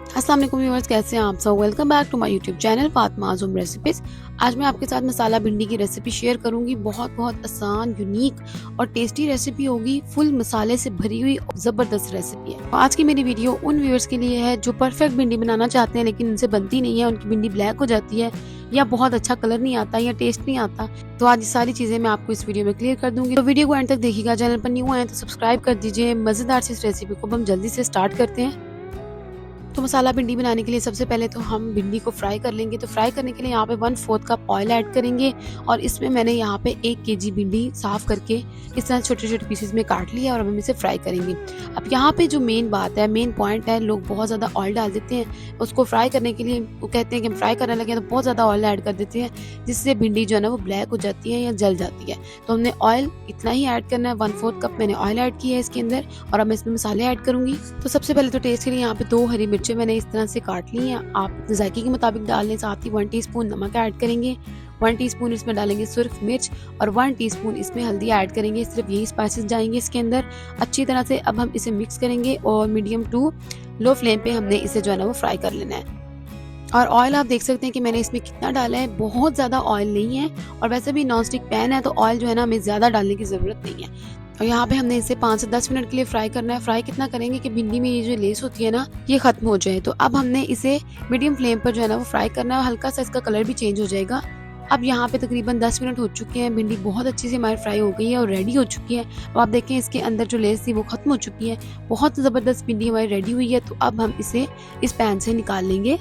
अस्सलाम वालेकुम व्यूअर्स, कैसे हैं आप सब। Welcome back to my YouTube channel Fatima's home recipes. आज मैं आपके साथ मसाला भिंडी की रेसिपी शेयर करूंगी। बहुत आसान, यूनिक और टेस्टी रेसिपी होगी। फुल मसाले से भरी हुई ज़बरदस्त रेसिपी है। आज की मेरी वीडियो उन व्यूअर्स के लिए है जो परफेक्ट भिंडी बनाना चाहते हैं लेकिन उनसे बनती नहीं है, उनकी भिंडी ब्लैक हो जाती है या बहुत अच्छा कलर नहीं आता या टेस्ट नहीं आता। तो आज ये सारी चीज़ें मैं आपको इस वीडियो में क्लियर कर दूंगी। तो वीडियो को एंड तक देखिएगा। चैनल पर न्यू आए तो सब्सक्राइब कर दीजिए। मज़ेदार से इस रेसिपी को हम जल्दी से स्टार्ट करते हैं। तो मसाला भिंडी बनाने के लिए सबसे पहले तो हम भिंडी को फ्राई कर लेंगे। तो फ्राई करने के लिए यहाँ पे 1/4 कप ऑयल ऐड करेंगे और इसमें मैंने यहाँ पे 1 kg भिंडी साफ करके इस तरह छोटे छोटे पीसेस में काट लिया और अब हम इसे फ्राई करेंगे। अब यहाँ पे जो मेन बात है, मेन पॉइंट है, लोग बहुत ज़्यादा ऑयल डाल देते हैं उसको फ्राई करने के लिए। वो कहते हैं कि हम फ्राई करने लगे तो बहुत ज़्यादा ऑयल ऐड कर देते हैं जिससे भिंडी जो है ना वो ब्लैक हो जाती है या जल जाती है। तो हमने ऑयल इतना ही ऐड करना है। 1/4 कप मैंने ऑयल ऐड किया है इसके अंदर और अब मैं इसमें मसाले ऐड करूँगी। तो सबसे पहले तो टेस्ट के लिए यहाँ पे 2 हरी मिर्चें मैंने इस तरह से काट ली हैं। आप जायके के मुताबिक डाल लें। साथ ही 1 टीस्पून नमक ऐड करेंगे, 1 टीस्पून इसमें डालेंगे सुर्ख मिर्च और 1 टीस्पून इसमें हल्दी ऐड करेंगे। सिर्फ यही स्पाइसेस जाएंगे इसके अंदर अच्छी तरह से। अब हम इसे मिक्स करेंगे और मीडियम टू लो फ्लेम पे हमने इसे जो है ना वो फ्राई कर लेना है। और ऑयल आप देख सकते हैं कि मैंने इसमें कितना डाला है, बहुत ज़्यादा ऑयल नहीं है। और वैसे भी नॉन स्टिक पैन है तो ऑयल जो है ना हमें ज़्यादा डालने की ज़रूरत नहीं है। और यहाँ पे हमने इसे 5 से 10 मिनट के लिए फ्राई करना है। फ्राई कितना करेंगे कि भिंडी में ये जो लेस होती है ना ये खत्म हो जाए। तो अब हमने इसे मीडियम फ्लेम पर जो है ना वो फ्राई करना है। हल्का सा इसका कलर भी चेंज हो जाएगा। अब यहाँ पे तकरीबन 10 मिनट हो चुके हैं। भिंडी बहुत अच्छी से हमारी फ्राई हो गई है और रेडी हो चुकी है। अब आप देखें इसके अंदर जो लेस थी वो खत्म हो चुकी है। बहुत ज़बरदस्त भिंडी हमारी रेडी हुई है। तो अब हम इसे इस पैन से निकाल लेंगे।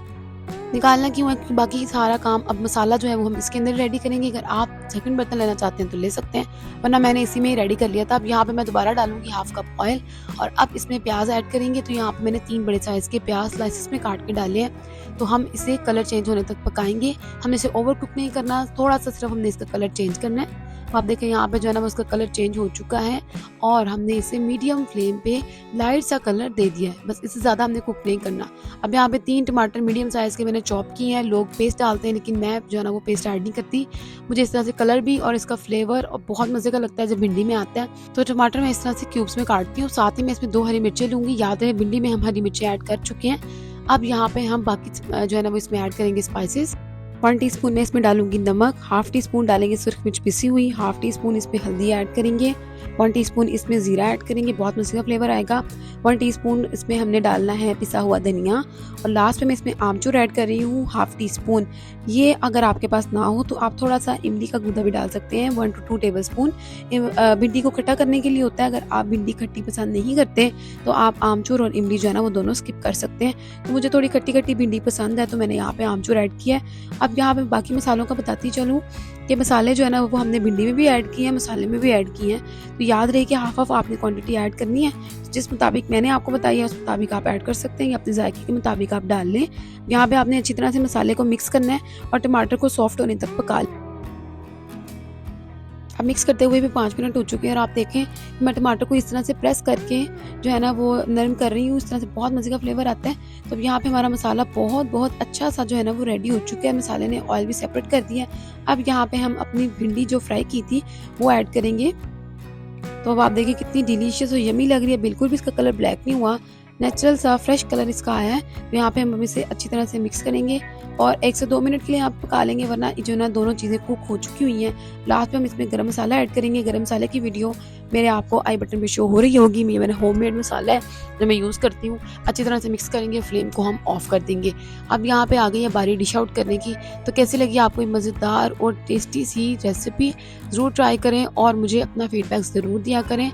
निकालना क्यों है क्योंकि बाकी सारा काम, अब मसाला जो है वो हम इसके अंदर रेडी करेंगे। अगर आप सेकंड बर्तन लेना चाहते हैं तो ले सकते हैं, वरना मैंने इसी में ही रेडी कर लिया था। अब यहाँ पे मैं दोबारा डालूंगी 1/2 कप ऑयल और अब इसमें प्याज ऐड करेंगे। तो यहाँ पे मैंने 3 बड़े साइज के प्याज स्लाइसिस में काट के डाले हैं। तो हम इसे कलर चेंज होने तक पकाएंगे। हमने इसे ओवर कुक नहीं करना, थोड़ा सा सिर्फ हमने इसका कलर चेंज करना है। आप देखें यहाँ पे जो है ना वो उसका कलर चेंज हो चुका है और हमने इसे मीडियम फ्लेम पे लाइट सा कलर दे दिया है। बस इससे ज़्यादा हमने कुक नहीं करना। अब यहाँ पे 3 टमाटर मीडियम साइज़ के मैंने चॉप किए हैं। लोग पेस्ट डालते हैं लेकिन मैं जो है ना वो पेस्ट ऐड नहीं करती। मुझे इस तरह से कलर भी और इसका फ्लेवर और बहुत मज़े का लगता है जब भिंडी में आता है। तो टमाटर मैं इस तरह से क्यूब्स में काटती हूँ। साथ ही मैं इसमें 2 हरी मिर्चें लूँगी। याद रहे भिंडी में हम हरी मिर्चें ऐड कर चुके हैं। अब यहाँ पे हम बाकी जो है ना वो इसमें ऐड करेंगे स्पाइसेस। 1 टीस्पून में इसमें डालूंगी नमक, 1/2 टीस्पून डालेंगे सुर्ख मिर्च पिसी हुई, 1/2 टीस्पून इसमें हल्दी ऐड करेंगे, 1 टीस्पून इसमें जीरा ऐड करेंगे, बहुत मज़े का फ्लेवर आएगा। 1 टीस्पून इसमें हमने डालना है पिसा हुआ धनिया और लास्ट में मैं इसमें आमचूर ऐड कर रही हूँ 1/2 टीस्पून। ये अगर आपके पास ना हो तो आप थोड़ा सा इमली का गूदा भी डाल सकते हैं, 1 to 2 टेबल स्पून। भिंडी को खट्टा करने के लिए होता है। अगर आप भिंडी खट्टी पसंद नहीं करते तो आप आमचूर और इमली जो है ना वो दोनों स्किप कर सकते हैं। तो मुझे थोड़ी खट्टी खट्टी भिंडी पसंद है तो मैंने यहाँ पे आमचूर ऐड किया है। अब यहाँ पे बाकी मसालों का बताती चलूँ कि मसाले जो है ना वो हमने भिंडी में भी ऐड किए हैं, मसाले में भी ऐड किए हैं। तो याद रहे कि हाफ आपने क्वांटिटी ऐड करनी है। जिस मुताबिक मैंने आपको बताया उस मुताबिक आप ऐड कर सकते हैं या अपने जायके के मुताबिक आप डाल लें। यहाँ पे आपने अच्छी तरह से मसाले को मिक्स करना है और टमाटर को सॉफ्ट होने तक पका लें। अब मिक्स करते हुए भी 5 मिनट हो चुके हैं और आप देखें मैं टमाटर को इस तरह से प्रेस करके जो है ना वो नरम कर रही हूँ। इस तरह से बहुत मज़े का फ्लेवर आता है। तो यहाँ पे हमारा मसाला बहुत अच्छा सा जो है ना वो रेडी हो चुका है। मसाले ने ऑयल भी सेपरेट कर दिया है। अब यहाँ पे हम अपनी भिंडी जो फ्राई की थी वो ऐड करेंगे। तो अब आप देखिए कितनी डिलीशियस और यमी लग रही है। बिल्कुल भी इसका कलर ब्लैक नहीं हुआ, नेचुरल सा फ्रेश कलर इसका आया है। तो यहाँ पे हम इसे अच्छी तरह से मिक्स करेंगे और 1 से 2 मिनट के लिए आप पका लेंगे, वरना जो ना दोनों चीज़ें कुक हो चुकी हुई हैं। लास्ट में हम इसमें गरम मसाला ऐड करेंगे। गरम मसाले की वीडियो मेरे आपको आई बटन पे शो हो रही होगी। ये मेरा होममेड मसाला है जो मैं यूज़ करती हूँ। अच्छी तरह से मिक्स करेंगे, फ्लेम को हम ऑफ कर देंगे। अब यहाँ पे आ गई है बारी डिश आउट करने की। तो कैसी लगी आपको ये मज़ेदार और टेस्टी सी रेसिपी? ज़रूर ट्राई करें और मुझे अपना फीडबैक ज़रूर दिया करें।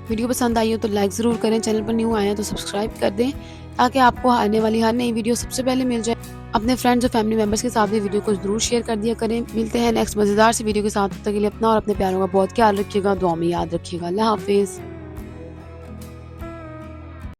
वीडियो पसंद आई हो तो लाइक ज़रूर करें। चैनल पर न्यू आए हैं तो सब्सक्राइब कर दें ताकि आपको आने वाली हर नई वीडियो सबसे पहले मिल जाए। अपने फ्रेंड्स और फैमिली मेम्बर्स के साथ भी वीडियो को ज़रूर शेयर कर दिया करें। मिलते हैं नेक्स्ट मज़ेदार सी वीडियो के साथ। तब तक के लिए अपना और अपने प्यारों का बहुत ख्याल रखिएगा। दुआ में याद रखिएगा। अल्लाह हाफिज़।